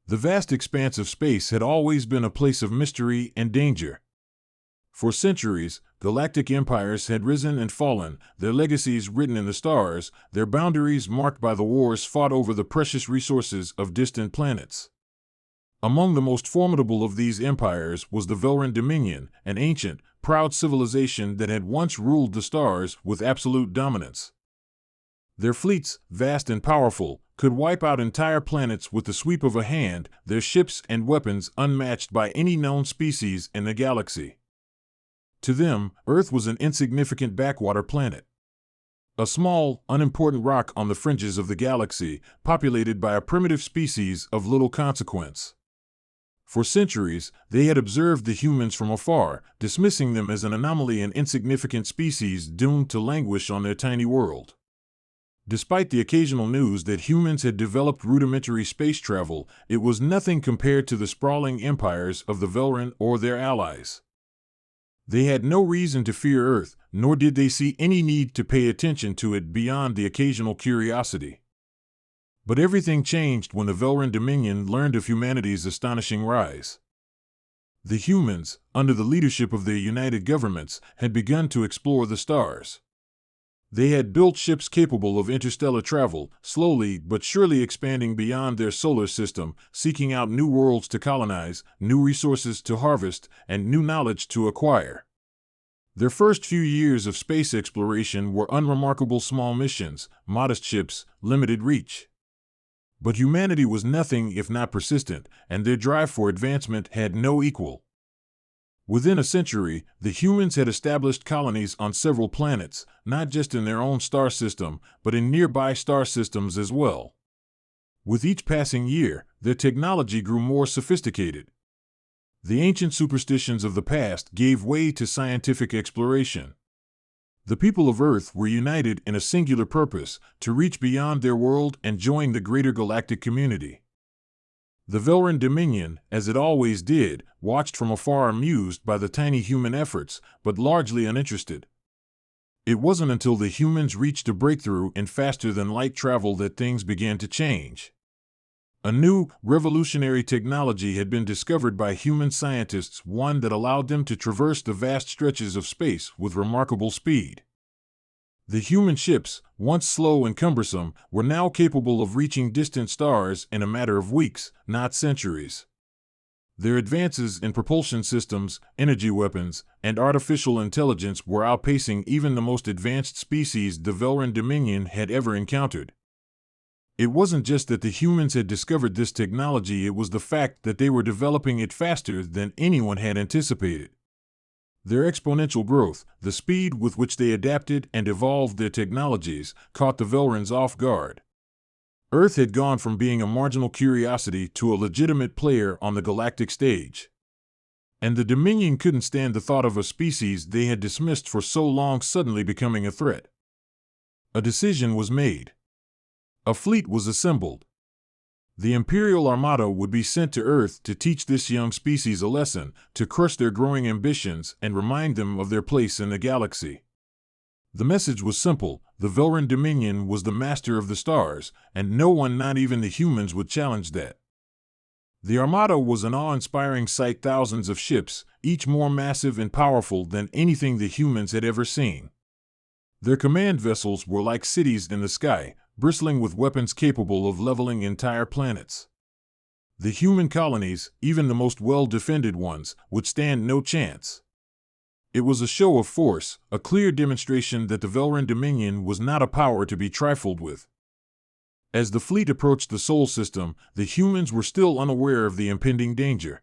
The vast expanse of space had always been a place of mystery and danger. For centuries, galactic empires had risen and fallen, their legacies written in the stars, their boundaries marked by the wars fought over the precious resources of distant planets. Among the most formidable of these empires was the Velran Dominion, an ancient, proud civilization that had once ruled the stars with absolute dominance. Their fleets, vast and powerful, could wipe out entire planets with the sweep of a hand, their ships and weapons unmatched by any known species in the galaxy. To them, Earth was an insignificant backwater planet. A small, unimportant rock on the fringes of the galaxy, populated by a primitive species of little consequence. For centuries, they had observed the humans from afar, dismissing them as an anomaly and insignificant species doomed to languish on their tiny world. Despite the occasional news that humans had developed rudimentary space travel, it was nothing compared to the sprawling empires of the Velran or their allies. They had no reason to fear Earth, nor did they see any need to pay attention to it beyond the occasional curiosity. But everything changed when the Velran Dominion learned of humanity's astonishing rise. The humans, under the leadership of their united governments, had begun to explore the stars. They had built ships capable of interstellar travel, slowly but surely expanding beyond their solar system, seeking out new worlds to colonize, new resources to harvest, and new knowledge to acquire. Their first few years of space exploration were unremarkable small missions, modest ships, limited reach. But humanity was nothing if not persistent, and their drive for advancement had no equal. Within a century, the humans had established colonies on several planets, not just in their own star system, but in nearby star systems as well. With each passing year, their technology grew more sophisticated. The ancient superstitions of the past gave way to scientific exploration. The people of Earth were united in a singular purpose, to reach beyond their world and join the greater galactic community. The Velran Dominion, as it always did, watched from afar amused by the tiny human efforts, but largely uninterested. It wasn't until the humans reached a breakthrough in faster-than-light travel that things began to change. A new, revolutionary technology had been discovered by human scientists, one that allowed them to traverse the vast stretches of space with remarkable speed. The human ships, once slow and cumbersome, were now capable of reaching distant stars in a matter of weeks, not centuries. Their advances in propulsion systems, energy weapons, and artificial intelligence were outpacing even the most advanced species the Velran Dominion had ever encountered. It wasn't just that the humans had discovered this technology, it was the fact that they were developing it faster than anyone had anticipated. Their exponential growth, the speed with which they adapted and evolved their technologies, caught the Velrans off guard. Earth had gone from being a marginal curiosity to a legitimate player on the galactic stage. And the Dominion couldn't stand the thought of a species they had dismissed for so long suddenly becoming a threat. A decision was made. A fleet was assembled. The Imperial Armada would be sent to Earth to teach this young species a lesson, to crush their growing ambitions and remind them of their place in the galaxy. The message was simple: the Velran Dominion was the master of the stars, and no one, not even the humans, would challenge that. The Armada was an awe-inspiring sight, thousands of ships, each more massive and powerful than anything the humans had ever seen. Their command vessels were like cities in the sky, bristling with weapons capable of leveling entire planets. The human colonies, even the most well-defended ones, would stand no chance. It was a show of force, a clear demonstration that the Velran Dominion was not a power to be trifled with. As the fleet approached the Sol system, the humans were still unaware of the impending danger.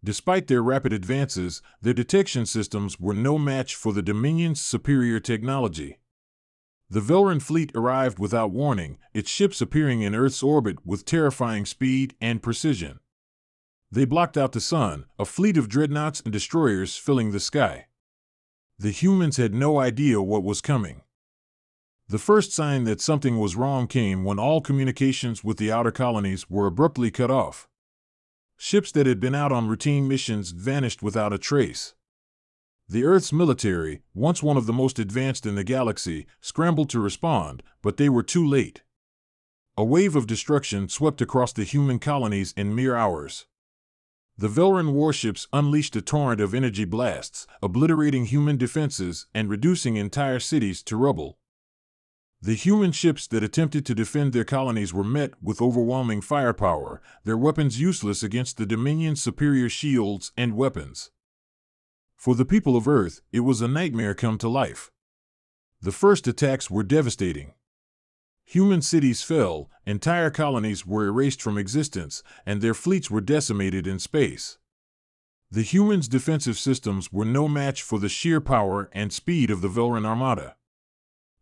Despite their rapid advances, their detection systems were no match for the Dominion's superior technology. The Velran fleet arrived without warning, its ships appearing in Earth's orbit with terrifying speed and precision. They blocked out the sun, a fleet of dreadnoughts and destroyers filling the sky. The humans had no idea what was coming. The first sign that something was wrong came when all communications with the outer colonies were abruptly cut off. Ships that had been out on routine missions vanished without a trace. The Earth's military, once one of the most advanced in the galaxy, scrambled to respond, but they were too late. A wave of destruction swept across the human colonies in mere hours. The Velran warships unleashed a torrent of energy blasts, obliterating human defenses and reducing entire cities to rubble. The human ships that attempted to defend their colonies were met with overwhelming firepower, their weapons useless against the Dominion's superior shields and weapons. For the people of Earth, it was a nightmare come to life. The first attacks were devastating. Human cities fell, entire colonies were erased from existence, and their fleets were decimated in space. The humans' defensive systems were no match for the sheer power and speed of the Velran Armada.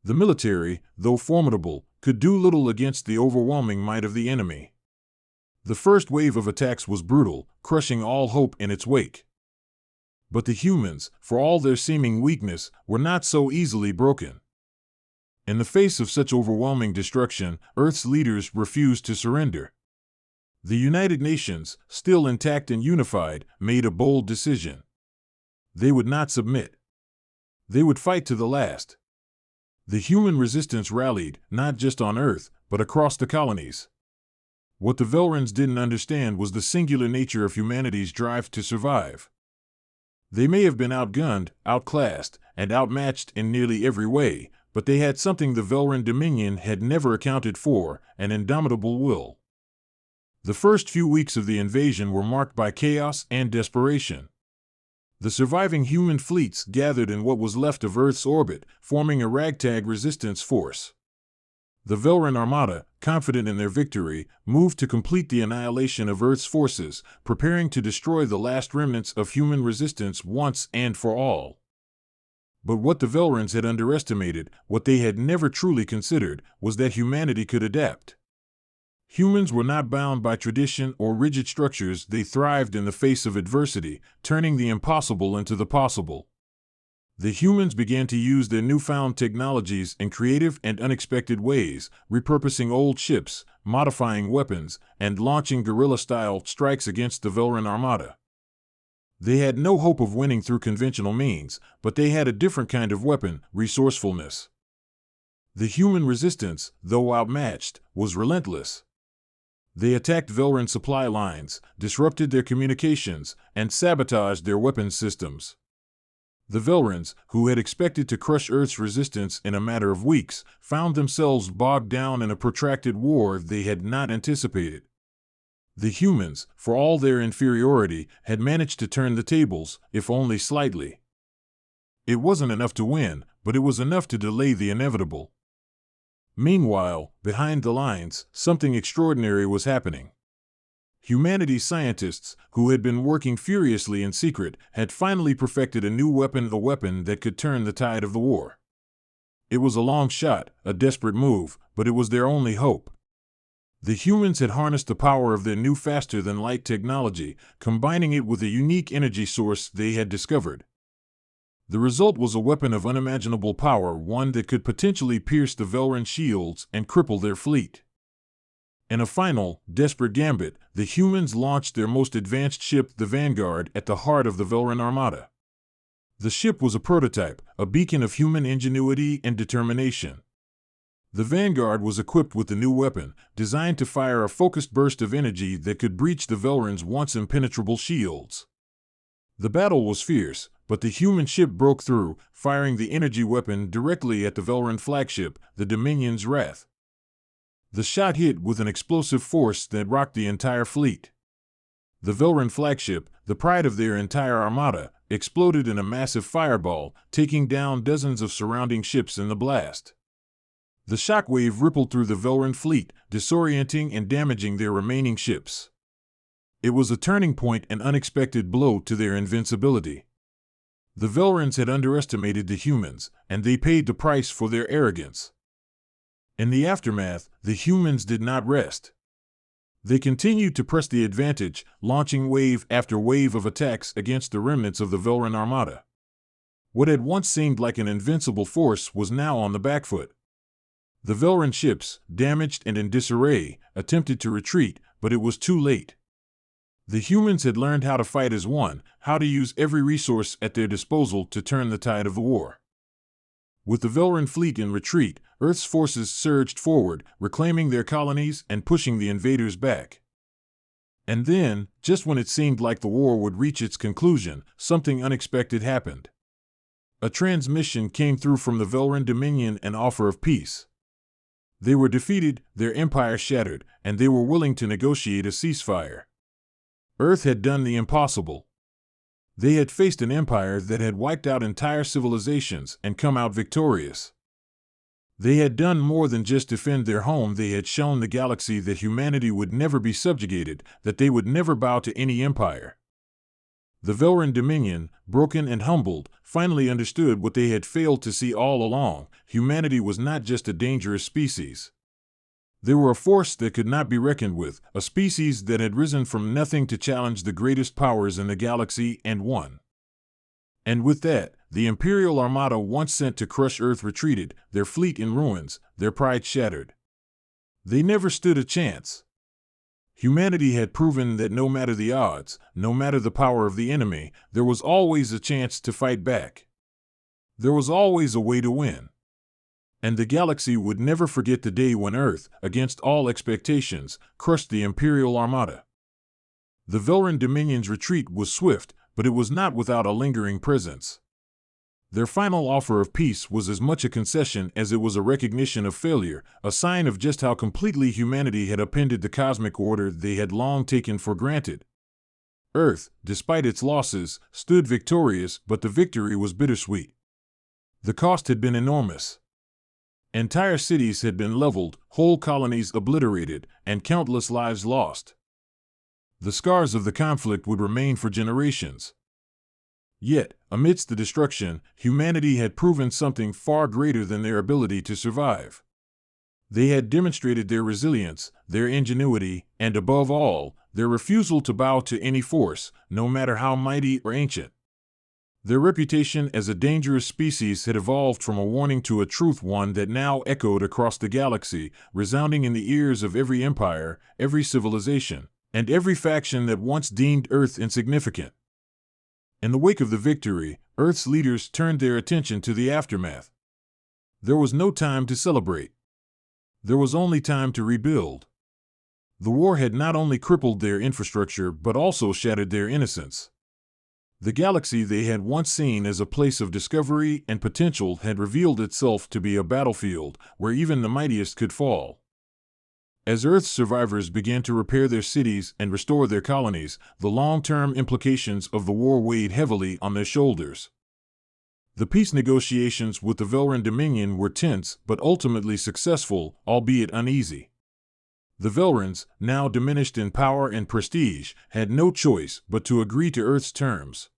The military, though formidable, could do little against the overwhelming might of the enemy. The first wave of attacks was brutal, crushing all hope in its wake. But the humans, for all their seeming weakness, were not so easily broken. In the face of such overwhelming destruction, Earth's leaders refused to surrender. The United Nations, still intact and unified, made a bold decision. They would not submit. They would fight to the last. The human resistance rallied, not just on Earth, but across the colonies. What the Velrans didn't understand was the singular nature of humanity's drive to survive. They may have been outgunned, outclassed, and outmatched in nearly every way, but they had something the Velran Dominion had never accounted for, an indomitable will. The first few weeks of the invasion were marked by chaos and desperation. The surviving human fleets gathered in what was left of Earth's orbit, forming a ragtag resistance force. The Velran Armada, confident in their victory, moved to complete the annihilation of Earth's forces, preparing to destroy the last remnants of human resistance once and for all. But what the Velrans had underestimated, what they had never truly considered, was that humanity could adapt. Humans were not bound by tradition or rigid structures. They thrived in the face of adversity, turning the impossible into the possible. The humans began to use their newfound technologies in creative and unexpected ways, repurposing old ships, modifying weapons, and launching guerrilla-style strikes against the Velran Armada. They had no hope of winning through conventional means, but they had a different kind of weapon, resourcefulness. The human resistance, though outmatched, was relentless. They attacked Velran supply lines, disrupted their communications, and sabotaged their weapons systems. The Velrans, who had expected to crush Earth's resistance in a matter of weeks, found themselves bogged down in a protracted war they had not anticipated. The humans, for all their inferiority, had managed to turn the tables, if only slightly. It wasn't enough to win, but it was enough to delay the inevitable. Meanwhile, behind the lines, something extraordinary was happening. Humanity's scientists, who had been working furiously in secret, had finally perfected a new weapon, a weapon that could turn the tide of the war. It was a long shot, a desperate move, but it was their only hope. The humans had harnessed the power of their new faster-than-light technology, combining it with a unique energy source they had discovered. The result was a weapon of unimaginable power, one that could potentially pierce the Velran shields and cripple their fleet. In a final, desperate gambit, the humans launched their most advanced ship, the Vanguard, at the heart of the Velran Armada. The ship was a prototype, a beacon of human ingenuity and determination. The Vanguard was equipped with the new weapon, designed to fire a focused burst of energy that could breach the Velrans' once impenetrable shields. The battle was fierce, but the human ship broke through, firing the energy weapon directly at the Velran flagship, the Dominion's Wrath. The shot hit with an explosive force that rocked the entire fleet. The Velran flagship, the pride of their entire armada, exploded in a massive fireball, taking down dozens of surrounding ships in the blast. The shockwave rippled through the Velran fleet, disorienting and damaging their remaining ships. It was a turning point, an unexpected blow to their invincibility. The Velrans had underestimated the humans, and they paid the price for their arrogance. In the aftermath, the humans did not rest. They continued to press the advantage, launching wave after wave of attacks against the remnants of the Velran Armada. What had once seemed like an invincible force was now on the back foot. The Velran ships, damaged and in disarray, attempted to retreat, but it was too late. The humans had learned how to fight as one, how to use every resource at their disposal to turn the tide of the war. With the Velran fleet in retreat, Earth's forces surged forward, reclaiming their colonies and pushing the invaders back. And then, just when it seemed like the war would reach its conclusion, something unexpected happened. A transmission came through from the Velran Dominion, an offer of peace. They were defeated, their empire shattered, and they were willing to negotiate a ceasefire. Earth had done the impossible. They had faced an empire that had wiped out entire civilizations and come out victorious. They had done more than just defend their home. They had shown the galaxy that humanity would never be subjugated, that they would never bow to any empire. The Velran Dominion, broken and humbled, finally understood what they had failed to see all along. Humanity was not just a dangerous species. They were a force that could not be reckoned with, a species that had risen from nothing to challenge the greatest powers in the galaxy and won. And with that, the Imperial Armada once sent to crush Earth retreated, their fleet in ruins, their pride shattered. They never stood a chance. Humanity had proven that no matter the odds, no matter the power of the enemy, there was always a chance to fight back. There was always a way to win. And the galaxy would never forget the day when Earth, against all expectations, crushed the Imperial Armada. The Velran Dominion's retreat was swift, but it was not without a lingering presence. Their final offer of peace was as much a concession as it was a recognition of failure, a sign of just how completely humanity had upended the cosmic order they had long taken for granted. Earth, despite its losses, stood victorious, but the victory was bittersweet. The cost had been enormous. Entire cities had been leveled, whole colonies obliterated, and countless lives lost. The scars of the conflict would remain for generations. Yet, amidst the destruction, humanity had proven something far greater than their ability to survive. They had demonstrated their resilience, their ingenuity, and above all, their refusal to bow to any force, no matter how mighty or ancient. Their reputation as a dangerous species had evolved from a warning to a truth, one that now echoed across the galaxy, resounding in the ears of every empire, every civilization, and every faction that once deemed Earth insignificant. In the wake of the victory, Earth's leaders turned their attention to the aftermath. There was no time to celebrate. There was only time to rebuild. The war had not only crippled their infrastructure but also shattered their innocence. The galaxy they had once seen as a place of discovery and potential had revealed itself to be a battlefield where even the mightiest could fall. As Earth's survivors began to repair their cities and restore their colonies, the long-term implications of the war weighed heavily on their shoulders. The peace negotiations with the Velran Dominion were tense but ultimately successful, albeit uneasy. The Velrans, now diminished in power and prestige, had no choice but to agree to Earth's terms.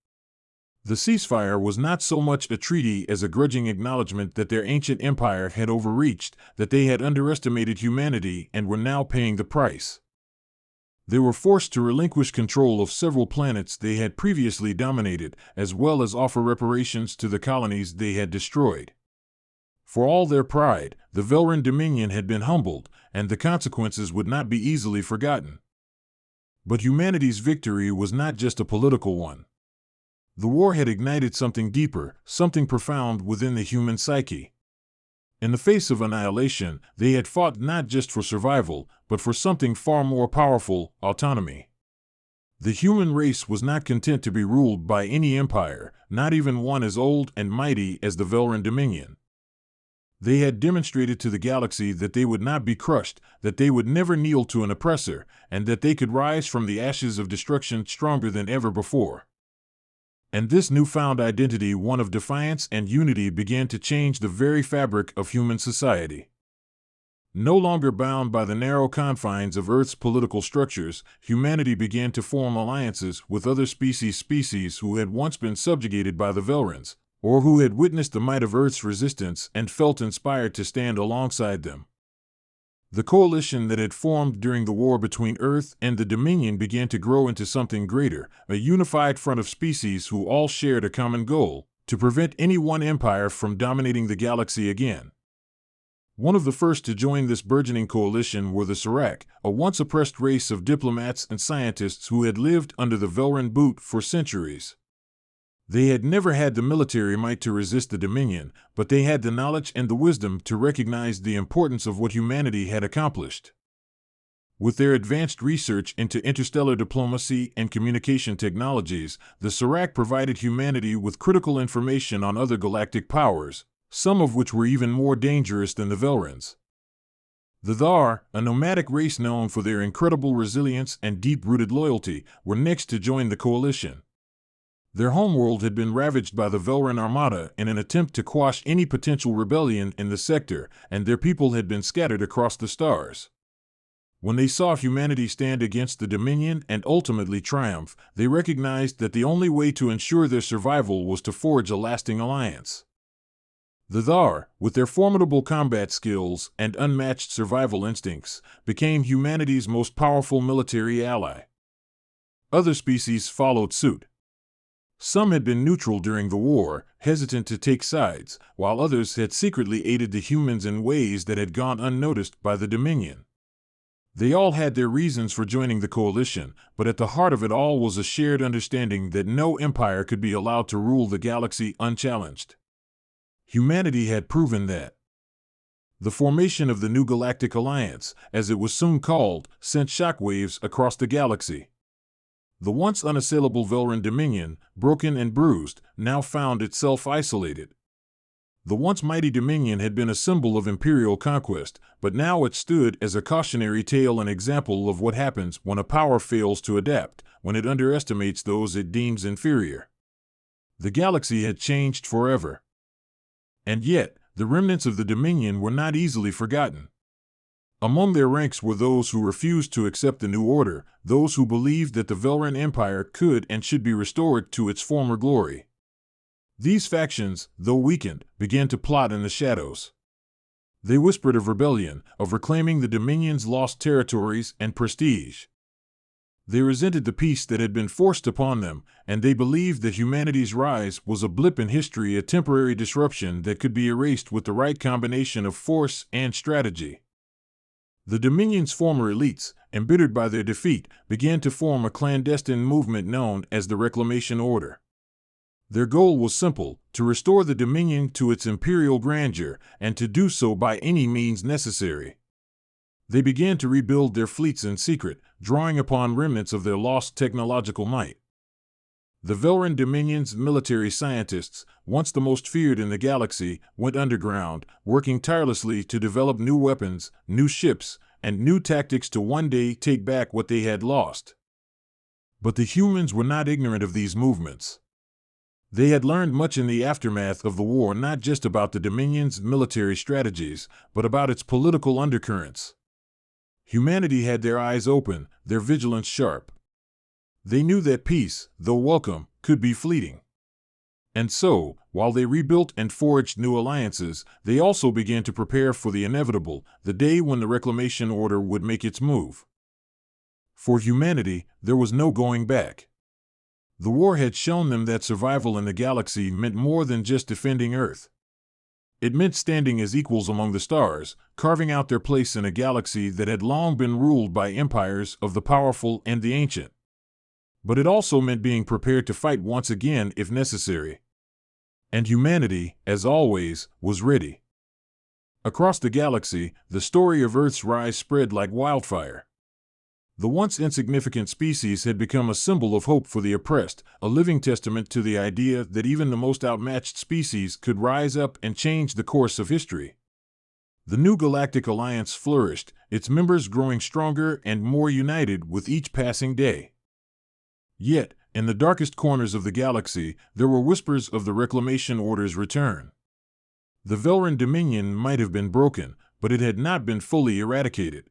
The ceasefire was not so much a treaty as a grudging acknowledgement that their ancient empire had overreached, that they had underestimated humanity and were now paying the price. They were forced to relinquish control of several planets they had previously dominated, as well as offer reparations to the colonies they had destroyed. For all their pride, the Velran Dominion had been humbled, and the consequences would not be easily forgotten. But humanity's victory was not just a political one. The war had ignited something deeper, something profound within the human psyche. In the face of annihilation, they had fought not just for survival, but for something far more powerful: autonomy. The human race was not content to be ruled by any empire, not even one as old and mighty as the Velran Dominion. They had demonstrated to the galaxy that they would not be crushed, that they would never kneel to an oppressor, and that they could rise from the ashes of destruction stronger than ever before. And this newfound identity, one of defiance and unity, began to change the very fabric of human society. No longer bound by the narrow confines of Earth's political structures, humanity began to form alliances with other species who had once been subjugated by the Velrans, or who had witnessed the might of Earth's resistance and felt inspired to stand alongside them. The coalition that had formed during the war between Earth and the Dominion began to grow into something greater, a unified front of species who all shared a common goal: to prevent any one empire from dominating the galaxy again. One of the first to join this burgeoning coalition were the Serac, a once oppressed race of diplomats and scientists who had lived under the Velran boot for centuries. They had never had the military might to resist the Dominion, but they had the knowledge and the wisdom to recognize the importance of what humanity had accomplished. With their advanced research into interstellar diplomacy and communication technologies, the Serac provided humanity with critical information on other galactic powers, some of which were even more dangerous than the Velrans. The Thar, a nomadic race known for their incredible resilience and deep-rooted loyalty, were next to join the coalition. Their homeworld had been ravaged by the Velran Armada in an attempt to quash any potential rebellion in the sector, and their people had been scattered across the stars. When they saw humanity stand against the Dominion and ultimately triumph, they recognized that the only way to ensure their survival was to forge a lasting alliance. The Thar, with their formidable combat skills and unmatched survival instincts, became humanity's most powerful military ally. Other species followed suit. Some had been neutral during the war, hesitant to take sides, while others had secretly aided the humans in ways that had gone unnoticed by the Dominion. They all had their reasons for joining the coalition, but at the heart of it all was a shared understanding that no empire could be allowed to rule the galaxy unchallenged. Humanity had proven that. The formation of the New Galactic Alliance, as it was soon called, sent shockwaves across the galaxy. The once unassailable Velran Dominion, broken and bruised, now found itself isolated. The once mighty Dominion had been a symbol of imperial conquest, but now it stood as a cautionary tale and example of what happens when a power fails to adapt, when it underestimates those it deems inferior. The galaxy had changed forever. And yet, the remnants of the Dominion were not easily forgotten. Among their ranks were those who refused to accept the new order, those who believed that the Velran Empire could and should be restored to its former glory. These factions, though weakened, began to plot in the shadows. They whispered of rebellion, of reclaiming the Dominion's lost territories and prestige. They resented the peace that had been forced upon them, and they believed that humanity's rise was a blip in history, a temporary disruption that could be erased with the right combination of force and strategy. The Dominion's former elites, embittered by their defeat, began to form a clandestine movement known as the Reclamation Order. Their goal was simple: to restore the Dominion to its imperial grandeur, and to do so by any means necessary. They began to rebuild their fleets in secret, drawing upon remnants of their lost technological might. The Velran Dominion's military scientists, once the most feared in the galaxy, went underground, working tirelessly to develop new weapons, new ships, and new tactics to one day take back what they had lost. But the humans were not ignorant of these movements. They had learned much in the aftermath of the war, not just about the Dominion's military strategies, but about its political undercurrents. Humanity had their eyes open, their vigilance sharp. They knew that peace, though welcome, could be fleeting. And so, while they rebuilt and forged new alliances, they also began to prepare for the inevitable, the day when the Reclamation Order would make its move. For humanity, there was no going back. The war had shown them that survival in the galaxy meant more than just defending Earth. It meant standing as equals among the stars, carving out their place in a galaxy that had long been ruled by empires of the powerful and the ancient. But it also meant being prepared to fight once again if necessary. And humanity, as always, was ready. Across the galaxy, the story of Earth's rise spread like wildfire. The once insignificant species had become a symbol of hope for the oppressed, a living testament to the idea that even the most outmatched species could rise up and change the course of history. The New Galactic Alliance flourished, its members growing stronger and more united with each passing day. Yet, in the darkest corners of the galaxy, there were whispers of the Reclamation Order's return. The Velran Dominion might have been broken, but it had not been fully eradicated.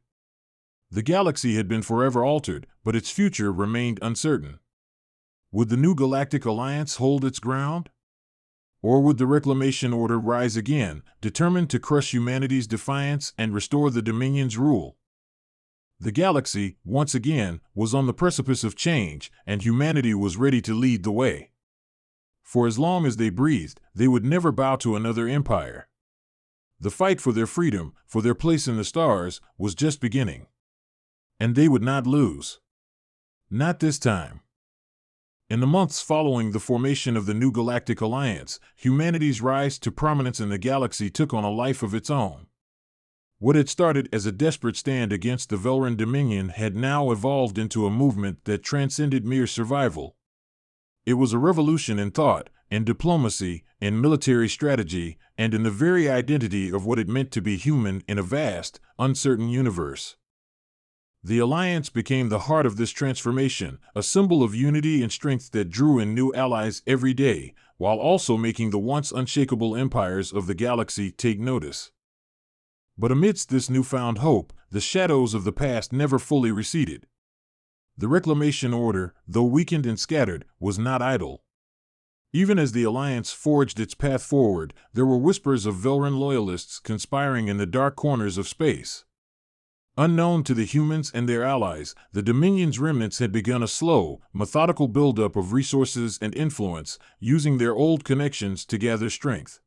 The galaxy had been forever altered, but its future remained uncertain. Would the New Galactic Alliance hold its ground? Or would the Reclamation Order rise again, determined to crush humanity's defiance and restore the Dominion's rule? The galaxy, once again, was on the precipice of change, and humanity was ready to lead the way. For as long as they breathed, they would never bow to another empire. The fight for their freedom, for their place in the stars, was just beginning. And they would not lose. Not this time. In the months following the formation of the new Galactic Alliance, humanity's rise to prominence in the galaxy took on a life of its own. What had started as a desperate stand against the Velran Dominion had now evolved into a movement that transcended mere survival. It was a revolution in thought, in diplomacy, in military strategy, and in the very identity of what it meant to be human in a vast, uncertain universe. The Alliance became the heart of this transformation, a symbol of unity and strength that drew in new allies every day, while also making the once unshakable empires of the galaxy take notice. But amidst this newfound hope, the shadows of the past never fully receded. The Reclamation Order, though weakened and scattered, was not idle. Even as the Alliance forged its path forward, there were whispers of Velran loyalists conspiring in the dark corners of space. Unknown to the humans and their allies, the Dominion's remnants had begun a slow, methodical buildup of resources and influence, using their old connections to gather strength.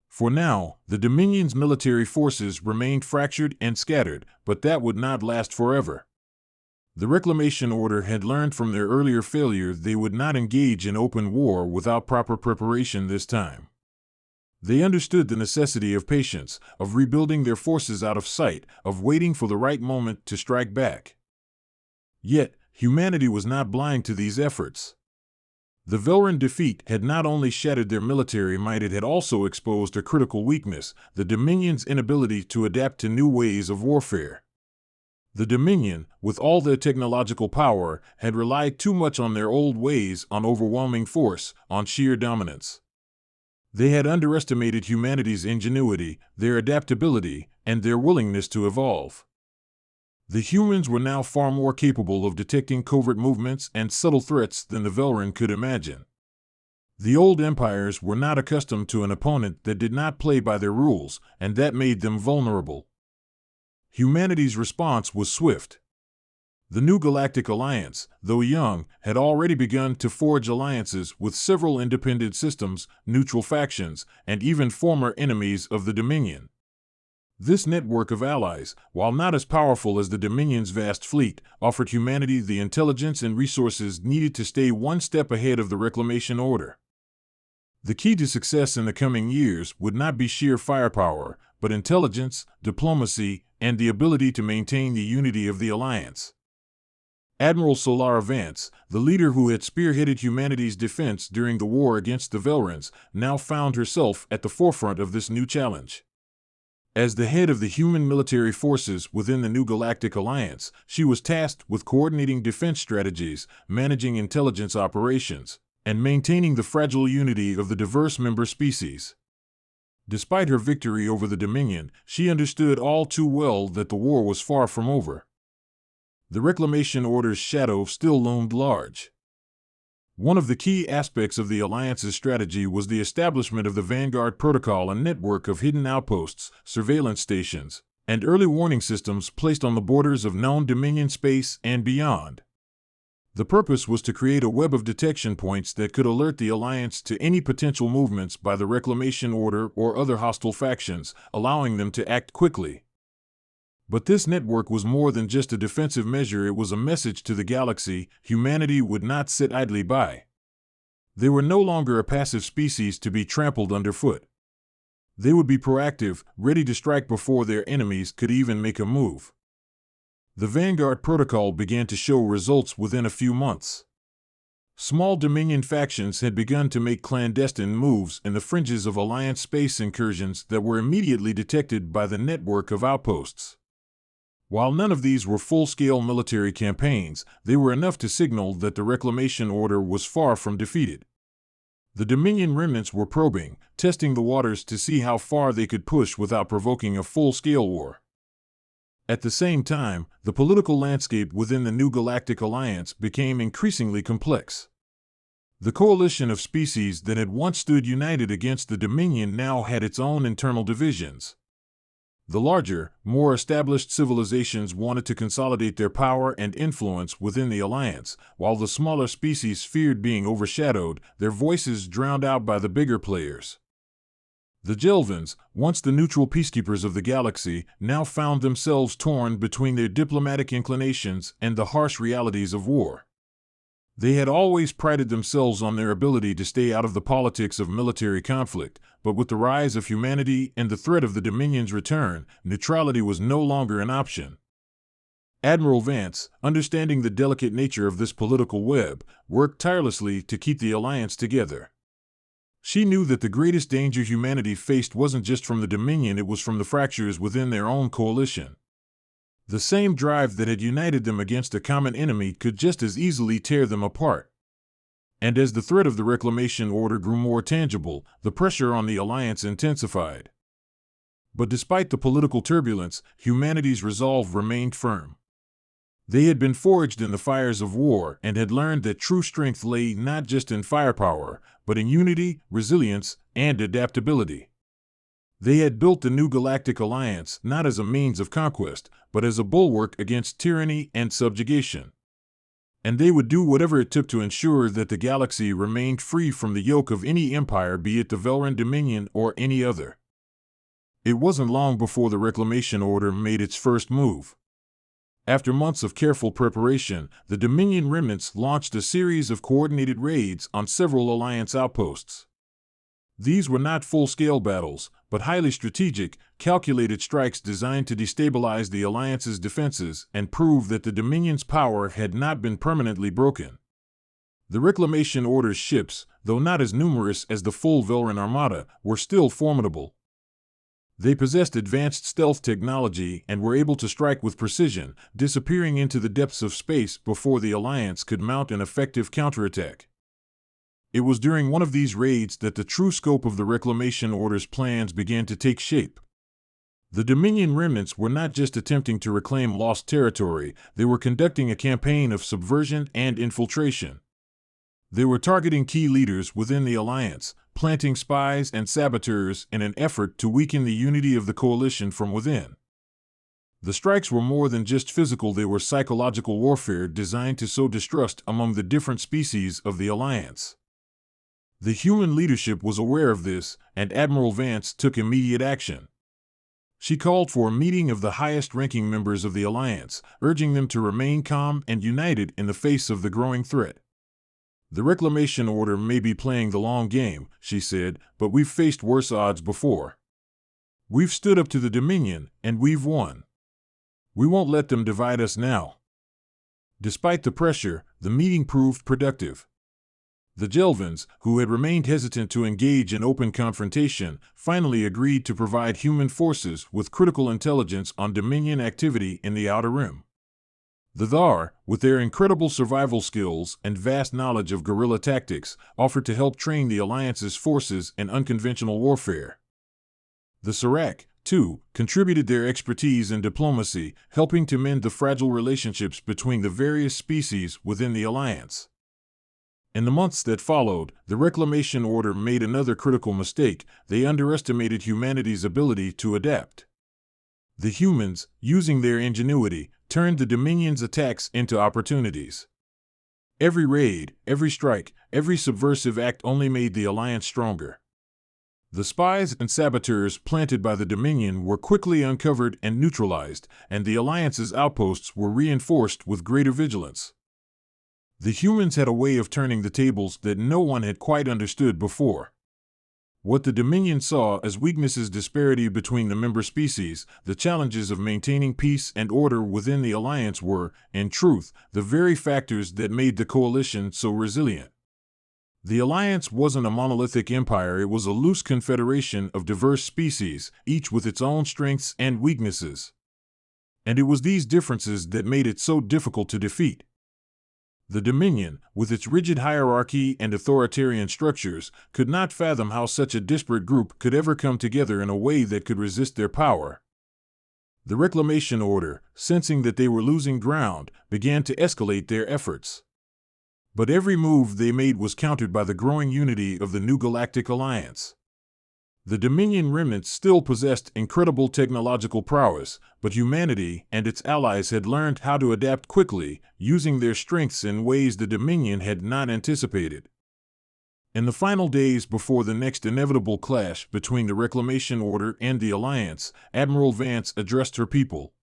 For now, the Dominion's military forces remained fractured and scattered, but that would not last forever. The Reclamation Order had learned from their earlier failure they would not engage in open war without proper preparation this time. They understood the necessity of patience, of rebuilding their forces out of sight, of waiting for the right moment to strike back. Yet, humanity was not blind to these efforts. The Velran defeat had not only shattered their military might, it had also exposed a critical weakness: the Dominion's inability to adapt to new ways of warfare. The Dominion, with all their technological power, had relied too much on their old ways, on overwhelming force, on sheer dominance. They had underestimated humanity's ingenuity, their adaptability, and their willingness to evolve. The humans were now far more capable of detecting covert movements and subtle threats than the Velran could imagine. The old empires were not accustomed to an opponent that did not play by their rules, and that made them vulnerable. Humanity's response was swift. The new Galactic Alliance, though young, had already begun to forge alliances with several independent systems, neutral factions, and even former enemies of the Dominion. This network of allies, while not as powerful as the Dominion's vast fleet, offered humanity the intelligence and resources needed to stay one step ahead of the Reclamation Order. The key to success in the coming years would not be sheer firepower, but intelligence, diplomacy, and the ability to maintain the unity of the Alliance. Admiral Solara Vance, the leader who had spearheaded humanity's defense during the war against the Velrans, now found herself at the forefront of this new challenge. As the head of the human military forces within the new Galactic Alliance, she was tasked with coordinating defense strategies, managing intelligence operations, and maintaining the fragile unity of the diverse member species. Despite her victory over the Dominion, she understood all too well that the war was far from over. The Reclamation Order's shadow still loomed large. One of the key aspects of the Alliance's strategy was the establishment of the Vanguard Protocol, a network of hidden outposts, surveillance stations, and early warning systems placed on the borders of known Dominion space and beyond. The purpose was to create a web of detection points that could alert the Alliance to any potential movements by the Reclamation Order or other hostile factions, allowing them to act quickly. But this network was more than just a defensive measure. It was a message to the galaxy: humanity would not sit idly by. They were no longer a passive species to be trampled underfoot. They would be proactive, ready to strike before their enemies could even make a move. The Vanguard Protocol began to show results within a few months. Small Dominion factions had begun to make clandestine moves in the fringes of Alliance space incursions that were immediately detected by the network of outposts. While none of these were full-scale military campaigns, they were enough to signal that the Reclamation Order was far from defeated. The Dominion remnants were probing, testing the waters to see how far they could push without provoking a full-scale war. At the same time, the political landscape within the new Galactic Alliance became increasingly complex. The coalition of species that had once stood united against the Dominion now had its own internal divisions. The larger, more established civilizations wanted to consolidate their power and influence within the Alliance, while the smaller species feared being overshadowed, their voices drowned out by the bigger players. The Jelvans, once the neutral peacekeepers of the galaxy, now found themselves torn between their diplomatic inclinations and the harsh realities of war. They had always prided themselves on their ability to stay out of the politics of military conflict, but with the rise of humanity and the threat of the Dominion's return, neutrality was no longer an option. Admiral Vance, understanding the delicate nature of this political web, worked tirelessly to keep the Alliance together. She knew that the greatest danger humanity faced wasn't just from the Dominion, it was from the fractures within their own coalition. The same drive that had united them against a common enemy could just as easily tear them apart. And as the threat of the Reclamation Order grew more tangible, the pressure on the Alliance intensified. But despite the political turbulence, humanity's resolve remained firm. They had been forged in the fires of war and had learned that true strength lay not just in firepower, but in unity, resilience, and adaptability. They had built the new Galactic Alliance not as a means of conquest, but as a bulwark against tyranny and subjugation. And they would do whatever it took to ensure that the galaxy remained free from the yoke of any empire, be it the Velran Dominion or any other. It wasn't long before the Reclamation Order made its first move. After months of careful preparation, the Dominion remnants launched a series of coordinated raids on several Alliance outposts. These were not full-scale battles, but highly strategic, calculated strikes designed to destabilize the Alliance's defenses and prove that the Dominion's power had not been permanently broken. The Reclamation Order's ships, though not as numerous as the full Velran Armada, were still formidable. They possessed advanced stealth technology and were able to strike with precision, disappearing into the depths of space before the Alliance could mount an effective counterattack. It was during one of these raids that the true scope of the Reclamation Order's plans began to take shape. The Dominion remnants were not just attempting to reclaim lost territory, they were conducting a campaign of subversion and infiltration. They were targeting key leaders within the Alliance, planting spies and saboteurs in an effort to weaken the unity of the coalition from within. The strikes were more than just physical, they were psychological warfare designed to sow distrust among the different species of the Alliance. The human leadership was aware of this, and Admiral Vance took immediate action. She called for a meeting of the highest-ranking members of the Alliance, urging them to remain calm and united in the face of the growing threat. The Reclamation Order may be playing the long game, she said, but we've faced worse odds before. We've stood up to the Dominion, and we've won. We won't let them divide us now. Despite the pressure, the meeting proved productive. The Jelvans, who had remained hesitant to engage in open confrontation, finally agreed to provide human forces with critical intelligence on Dominion activity in the Outer Rim. The Thar, with their incredible survival skills and vast knowledge of guerrilla tactics, offered to help train the Alliance's forces in unconventional warfare. The Serac, too, contributed their expertise in diplomacy, helping to mend the fragile relationships between the various species within the Alliance. In the months that followed, the Reclamation Order made another critical mistake. They underestimated humanity's ability to adapt. The humans, using their ingenuity, turned the Dominion's attacks into opportunities. Every raid, every strike, every subversive act only made the Alliance stronger. The spies and saboteurs planted by the Dominion were quickly uncovered and neutralized, and the Alliance's outposts were reinforced with greater vigilance. The humans had a way of turning the tables that no one had quite understood before. What the Dominion saw as weaknesses, disparity between the member species, the challenges of maintaining peace and order within the Alliance were, in truth, the very factors that made the coalition so resilient. The Alliance wasn't a monolithic empire, it was a loose confederation of diverse species, each with its own strengths and weaknesses. And it was these differences that made it so difficult to defeat. The Dominion, with its rigid hierarchy and authoritarian structures, could not fathom how such a disparate group could ever come together in a way that could resist their power. The Reclamation Order, sensing that they were losing ground, began to escalate their efforts. But every move they made was countered by the growing unity of the new Galactic Alliance. The Dominion remnants still possessed incredible technological prowess, but humanity and its allies had learned how to adapt quickly, using their strengths in ways the Dominion had not anticipated. In the final days before the next inevitable clash between the Reclamation Order and the Alliance, Admiral Vance addressed her people.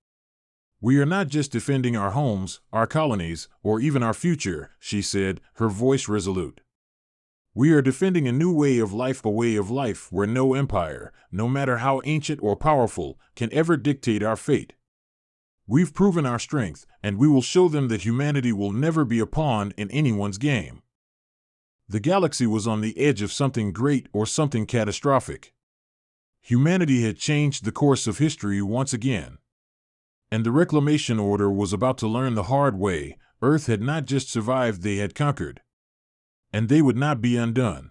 We are not just defending our homes, our colonies, or even our future, she said, her voice resolute. We are defending a new way of life where no empire, no matter how ancient or powerful, can ever dictate our fate. We've proven our strength, and we will show them that humanity will never be a pawn in anyone's game. The galaxy was on the edge of something great or something catastrophic. Humanity had changed the course of history once again. And the Reclamation Order was about to learn the hard way. Earth had not just survived, they had conquered. And they would not be undone.